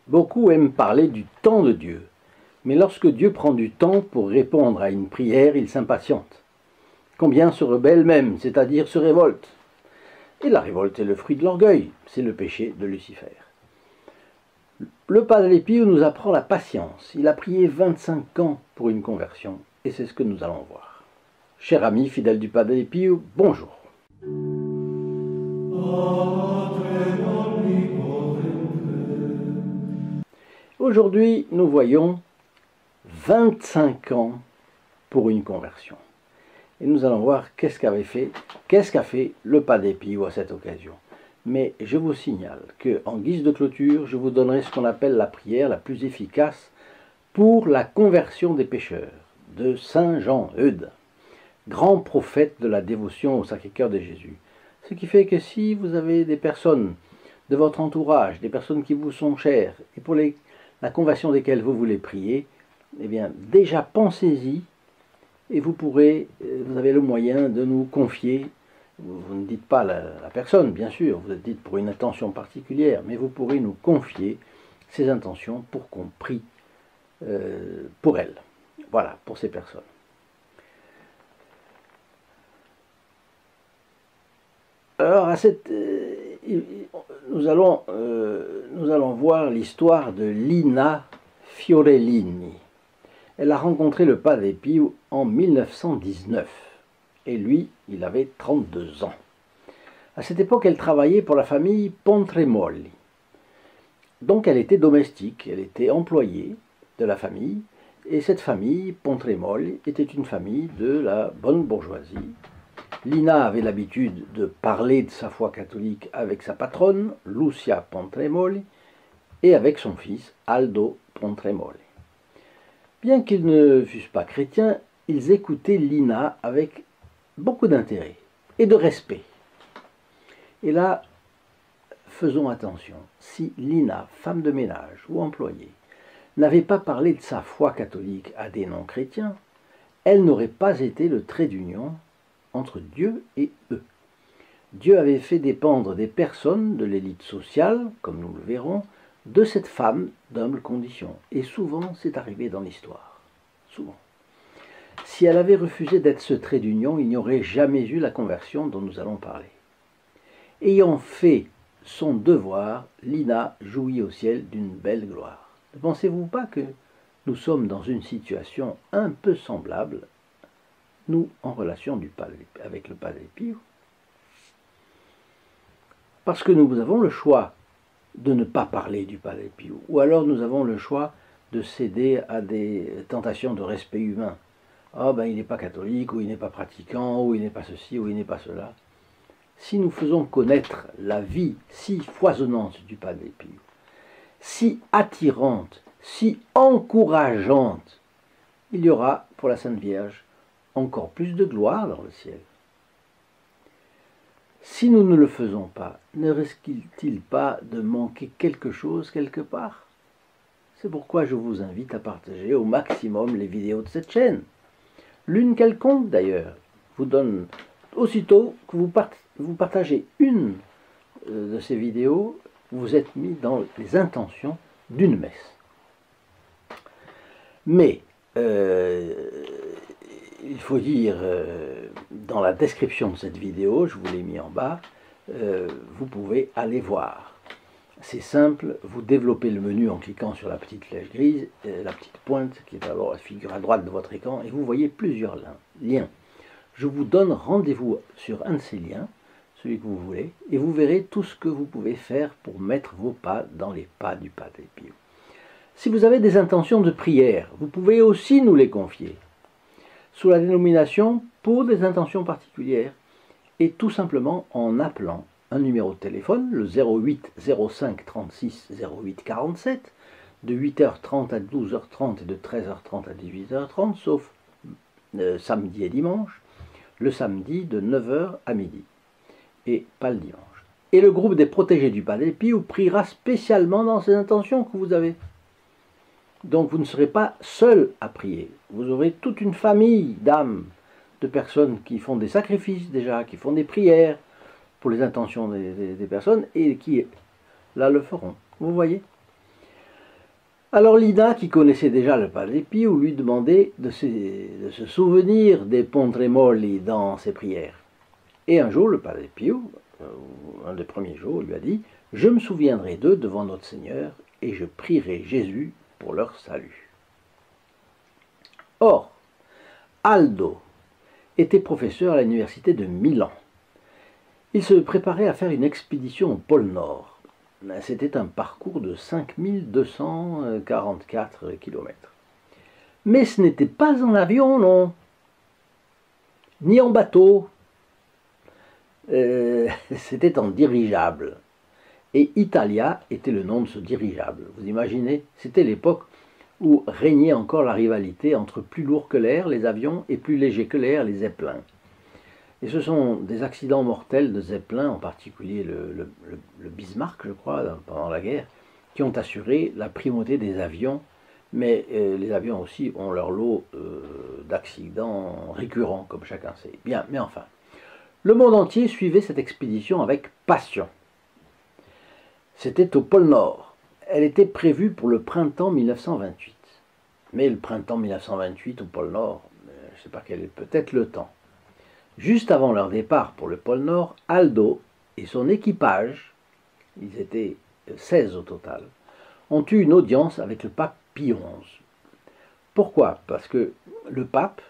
Beaucoup aiment parler du temps de Dieu, mais lorsque Dieu prend du temps pour répondre à une prière, il s'impatiente. Combien se rebellent même, c'est-à-dire se révoltent. Et la révolte est le fruit de l'orgueil, c'est le péché de Lucifer. Le Padre Pio nous apprend la patience. Il a prié 25 ans pour une conversion, et c'est ce que nous allons voir. Cher ami fidèle du Padre Pio, bonjour. Aujourd'hui, nous voyons 25 ans pour une conversion. Et nous allons voir qu'est-ce qu'a fait le Padre Pio à cette occasion. Mais je vous signale qu'en guise de clôture, je vous donnerai ce qu'on appelle la prière la plus efficace pour la conversion des pécheurs, de Saint Jean Eudes, grand prophète de la dévotion au Sacré-Cœur de Jésus. Ce qui fait que si vous avez des personnes de votre entourage, des personnes qui vous sont chères, et pour la conversion desquelles vous voulez prier, eh bien, déjà pensez-y, et vous avez le moyen de nous confier. Vous ne dites pas la personne, bien sûr, vous dites pour une intention particulière, mais vous pourrez nous confier ces intentions pour qu'on prie pour elles. Voilà, pour ces personnes. Alors, nous allons voir l'histoire de Lina Fiorellini. Elle a rencontré le Padre Pio en 1919. Et lui, il avait 32 ans. À cette époque, elle travaillait pour la famille Pontremoli. Donc elle était domestique, elle était employée de la famille. Et cette famille, Pontremoli, était une famille de la bonne bourgeoisie. Lina avait l'habitude de parler de sa foi catholique avec sa patronne, Lucia Pontremoli, et avec son fils, Aldo Pontremoli. Bien qu'ils ne fussent pas chrétiens, ils écoutaient Lina avec beaucoup d'intérêt et de respect. Et là, faisons attention, si Lina, femme de ménage ou employée, n'avait pas parlé de sa foi catholique à des non-chrétiens, elle n'aurait pas été le trait d'union entre Dieu et eux. Dieu avait fait dépendre des personnes de l'élite sociale, comme nous le verrons, de cette femme d'humble condition. Et souvent, c'est arrivé dans l'histoire. Souvent. Si elle avait refusé d'être ce trait d'union, il n'y aurait jamais eu la conversion dont nous allons parler. Ayant fait son devoir, Lina jouit au ciel d'une belle gloire. Ne pensez-vous pas que nous sommes dans une situation un peu semblable, nous, en relation avec le Padre Pio? Parce que nous avons le choix de ne pas parler du Padre Pio, ou alors nous avons le choix de céder à des tentations de respect humain. Ah ben il n'est pas catholique, ou il n'est pas pratiquant, ou il n'est pas ceci, ou il n'est pas cela. Si nous faisons connaître la vie si foisonnante du Padre Pio, si attirante, si encourageante, il y aura pour la Sainte Vierge encore plus de gloire dans le ciel. Si nous ne le faisons pas, ne risque-t-il pas de manquer quelque chose quelque part? C'est pourquoi je vous invite à partager au maximum les vidéos de cette chaîne. L'une quelconque d'ailleurs vous donne, aussitôt que vous partagez une de ces vidéos, vous êtes mis dans les intentions d'une messe. Mais il faut dire, dans la description de cette vidéo, je vous l'ai mis en bas, vous pouvez aller voir. C'est simple, vous développez le menu en cliquant sur la petite flèche grise, la petite pointe qui est alors la figure à droite de votre écran, et vous voyez plusieurs liens. Je vous donne rendez-vous sur un de ces liens, celui que vous voulez, et vous verrez tout ce que vous pouvez faire pour mettre vos pas dans les pas du Padre Pio. Si vous avez des intentions de prière, vous pouvez aussi nous les confier, sous la dénomination pour des intentions particulières, et tout simplement en appelant un numéro de téléphone, le 08 05 36 08 47, de 8h30 à 12h30 et de 13h30 à 18h30, sauf samedi et dimanche, le samedi de 9h à midi, et pas le dimanche. Et le groupe des protégés du Padre Pio priera spécialement dans ces intentions que vous avez. Donc vous ne serez pas seul à prier, vous aurez toute une famille d'âmes, de personnes qui font des sacrifices déjà, qui font des prières pour les intentions des personnes et qui, là, le feront. Vous voyez? Alors Lina, qui connaissait déjà le Padre Pio, lui demandait de se souvenir des Pontremoli dans ses prières. Et un jour, le Padre Pio, un des premiers jours, lui a dit « Je me souviendrai d'eux devant notre Seigneur et je prierai Jésus pour leur salut. » Or, Aldo était professeur à l'université de Milan. Il se préparait à faire une expédition au pôle Nord. C'était un parcours de 5244 km. Mais ce n'était pas en avion, non, ni en bateau. C'était en dirigeable. Et Italia était le nom de ce dirigeable. Vous imaginez? C'était l'époque où régnait encore la rivalité entre plus lourd que l'air, les avions, et plus léger que l'air, les zeppelins. Et ce sont des accidents mortels de zeppelins, en particulier le Bismarck, je crois, pendant la guerre, qui ont assuré la primauté des avions. Mais les avions aussi ont leur lot d'accidents récurrents, comme chacun sait. Bien, mais enfin, le monde entier suivait cette expédition avec passion. C'était au pôle Nord. Elle était prévue pour le printemps 1928. Mais le printemps 1928 au pôle Nord, je ne sais pas quel est peut-être le temps. Juste avant leur départ pour le pôle Nord, Aldo et son équipage, ils étaient 16 au total, ont eu une audience avec le pape Pie XI. Pourquoi? Parce que le pape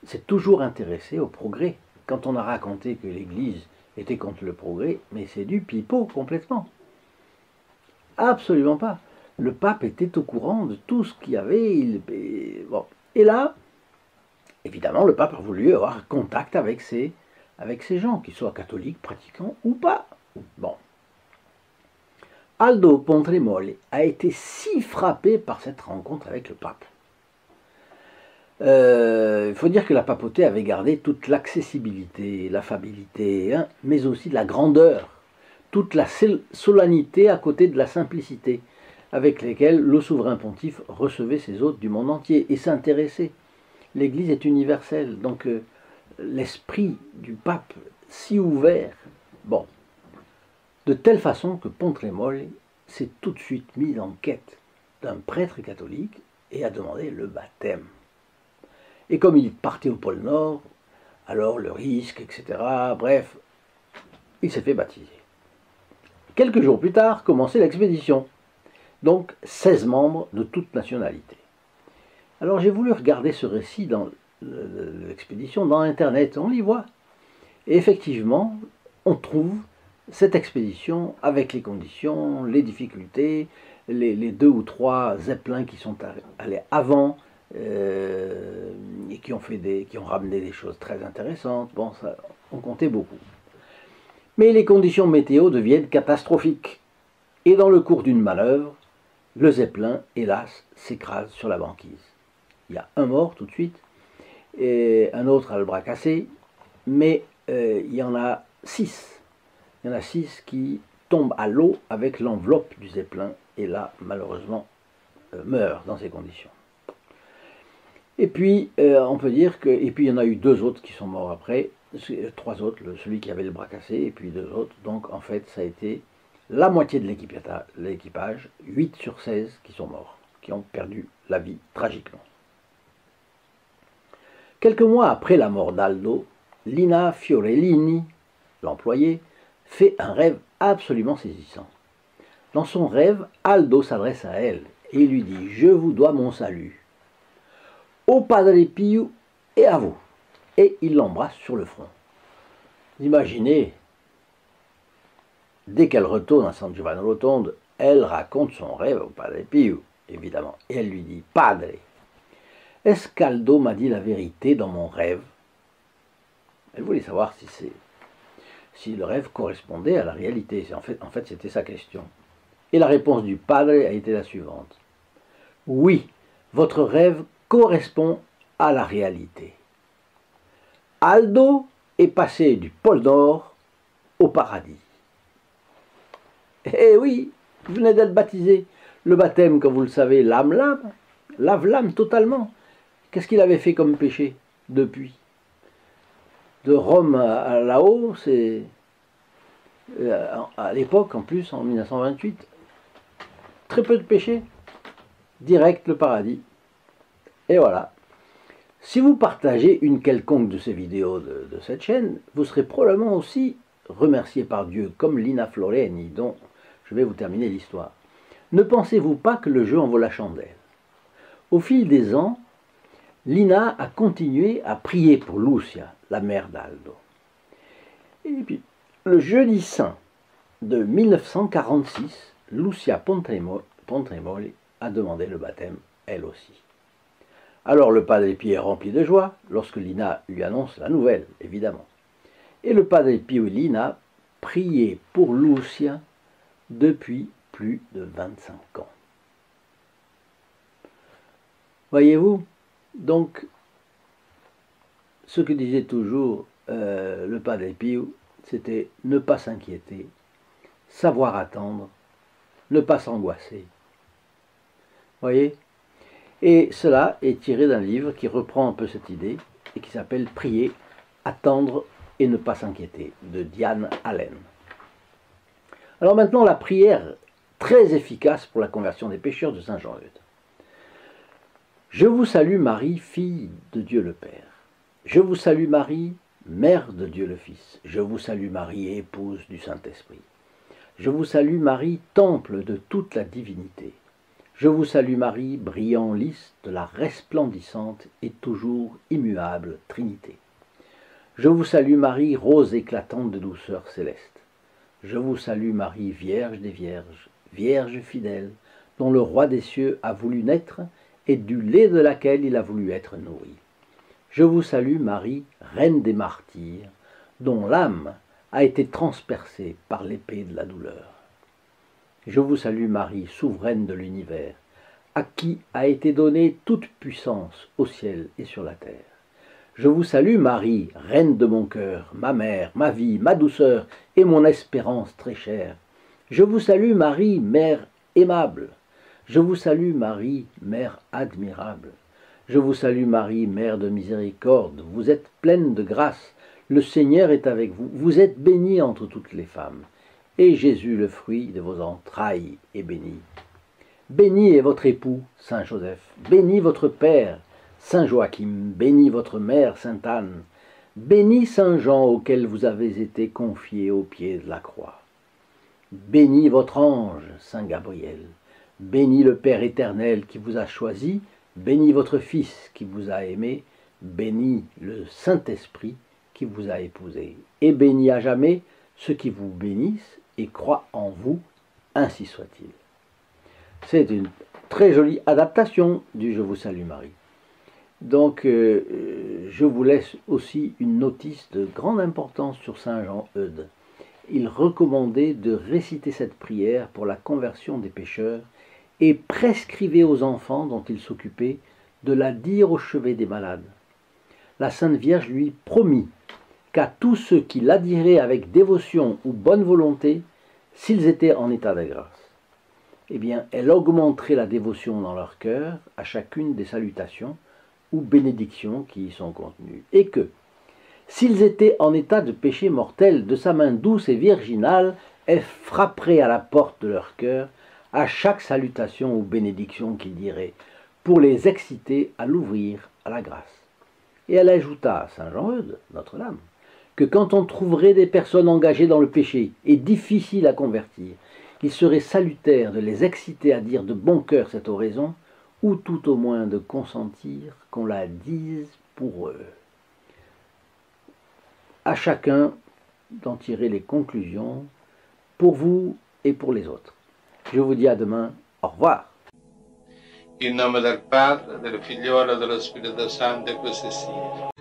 s'est toujours intéressé au progrès. Quand on a raconté que l'Église était contre le progrès, mais c'est du pipeau complètement. Absolument pas. Le pape était au courant de tout ce qu'il y avait. Bon. Et là, évidemment, le pape a voulu avoir contact avec ces gens, qu'ils soient catholiques, pratiquants ou pas. Bon. Aldo Pontremoli a été si frappé par cette rencontre avec le pape. Il faut dire que la papauté avait gardé toute l'accessibilité, l'affabilité, hein, mais aussi la grandeur, toute la solennité à côté de la simplicité, avec lesquelles le souverain pontife recevait ses hôtes du monde entier et s'intéressait. L'Église est universelle, donc l'esprit du pape si ouvert, bon, de telle façon que Pontremoli s'est tout de suite mis en quête d'un prêtre catholique et a demandé le baptême. Et comme il partait au pôle Nord, alors le risque, etc., bref, il s'est fait baptiser. Quelques jours plus tard, commençait l'expédition. Donc 16 membres de toute nationalité. Alors j'ai voulu regarder ce récit dans l'expédition dans Internet, on l'y voit. Et effectivement, on trouve cette expédition avec les conditions, les difficultés, les 2 ou 3 zeppelins qui sont allés avant et qui ont ramené des choses très intéressantes. Bon, ça, on comptait beaucoup. Mais les conditions météo deviennent catastrophiques. Et dans le cours d'une manœuvre, le zeppelin, hélas, s'écrase sur la banquise. Il y a un mort tout de suite, et un autre a le bras cassé, mais il y en a 6. Il y en a 6 qui tombent à l'eau avec l'enveloppe du zeppelin, et là, malheureusement, meurent dans ces conditions. Et puis, on peut dire que... Et puis, il y en a eu 2 autres qui sont morts après, 3 autres, celui qui avait le bras cassé, et puis 2 autres. Donc, en fait, ça a été la moitié de l'équipage, 8 sur 16 qui sont morts, qui ont perdu la vie tragiquement. Quelques mois après la mort d'Aldo, Lina Fiorellini, l'employé, fait un rêve absolument saisissant. Dans son rêve, Aldo s'adresse à elle et lui dit « Je vous dois mon salut, au Padre Pio et à vous ». Et il l'embrasse sur le front. Vous imaginez, dès qu'elle retourne à San Giovanni Rotondo, elle raconte son rêve au Padre Pio, évidemment. Et elle lui dit « Padre, est-ce qu'Aldo m'a dit la vérité dans mon rêve ?» Elle voulait savoir si le rêve correspondait à la réalité. En fait, c'était sa question. Et la réponse du Padre a été la suivante. « Oui, votre rêve correspond à la réalité. Aldo est passé du pôle Nord au paradis. » Eh oui, vous venez d'être baptisé. Le baptême, comme vous le savez, lave l'âme totalement. Qu'est-ce qu'il avait fait comme péché depuis? De Rome à là-haut, c'est à l'époque, en plus, en 1928, très peu de péchés. direct le paradis. Et voilà. Si vous partagez une quelconque de ces vidéos de cette chaîne, vous serez probablement aussi remercié par Dieu, comme Lina Floreni, dont je vais vous terminer l'histoire. Ne pensez-vous pas que le jeu en vaut la chandelle? Au fil des ans, Lina a continué à prier pour Lucia, la mère d'Aldo. Et puis, le jeudi saint de 1946, Lucia Pontremoli a demandé le baptême, elle aussi. Alors le Padre Pio est rempli de joie lorsque Lina lui annonce la nouvelle, évidemment. Et le Padre Pio et Lina priaient pour Lucia depuis plus de 25 ans. Voyez-vous, donc, ce que disait toujours le Padre Pio, c'était ne pas s'inquiéter, savoir attendre, ne pas s'angoisser. Voyez? Et cela est tiré d'un livre qui reprend un peu cette idée et qui s'appelle « Prier, attendre et ne pas s'inquiéter » de Diane Allen. Alors maintenant, la prière très efficace pour la conversion des pécheurs de Saint Jean-Eudes. Je vous salue Marie, fille de Dieu le Père. Je vous salue Marie, mère de Dieu le Fils. Je vous salue Marie, épouse du Saint-Esprit. Je vous salue Marie, temple de toute la divinité. Je vous salue Marie, brillant lys de la resplendissante et toujours immuable Trinité. Je vous salue Marie, rose éclatante de douceur céleste. Je vous salue Marie, Vierge des Vierges, Vierge fidèle, dont le roi des cieux a voulu naître et du lait de laquelle il a voulu être nourri. Je vous salue Marie, Reine des martyrs, dont l'âme a été transpercée par l'épée de la douleur. Je vous salue Marie, souveraine de l'univers, à qui a été donnée toute puissance au ciel et sur la terre. Je vous salue Marie, reine de mon cœur, ma mère, ma vie, ma douceur et mon espérance très chère. Je vous salue Marie, mère aimable. Je vous salue Marie, mère admirable. Je vous salue Marie, mère de miséricorde. Vous êtes pleine de grâce. Le Seigneur est avec vous. Vous êtes bénie entre toutes les femmes. Et Jésus, le fruit de vos entrailles, est béni. Béni est votre époux, Saint Joseph. Béni votre père, Saint Joachim. Béni votre mère, Sainte Anne. Béni Saint Jean, auquel vous avez été confié au pied de la croix. Béni votre ange, Saint Gabriel. Béni le Père éternel qui vous a choisi. Béni votre Fils qui vous a aimé. Béni le Saint-Esprit qui vous a épousé. Et béni à jamais ceux qui vous bénissent et croient en vous, ainsi soit-il. C'est une très jolie adaptation du « Je vous salue Marie ». Donc, je vous laisse aussi une notice de grande importance sur Saint Jean-Eudes. Il recommandait de réciter cette prière pour la conversion des pécheurs et prescrivait aux enfants dont il s'occupait de la dire au chevet des malades. La Sainte Vierge lui promit qu'à tous ceux qui la diraient avec dévotion ou bonne volonté, s'ils étaient en état de grâce, eh bien, elle augmenterait la dévotion dans leur cœur à chacune des salutations ou bénédictions qui y sont contenues. Et que, s'ils étaient en état de péché mortel, de sa main douce et virginale, elle frapperait à la porte de leur cœur à chaque salutation ou bénédiction qu'ils diraient, pour les exciter à l'ouvrir à la grâce. Et elle ajouta à Saint Jean-Eudes, Notre-Dame, que quand on trouverait des personnes engagées dans le péché et difficiles à convertir, il serait salutaire de les exciter à dire de bon cœur cette oraison, ou tout au moins de consentir qu'on la dise pour eux. À chacun d'en tirer les conclusions, pour vous et pour les autres. Je vous dis à demain, au revoir. In nome del Padre, del Figliolo e dello Spirito Santo, e così sia.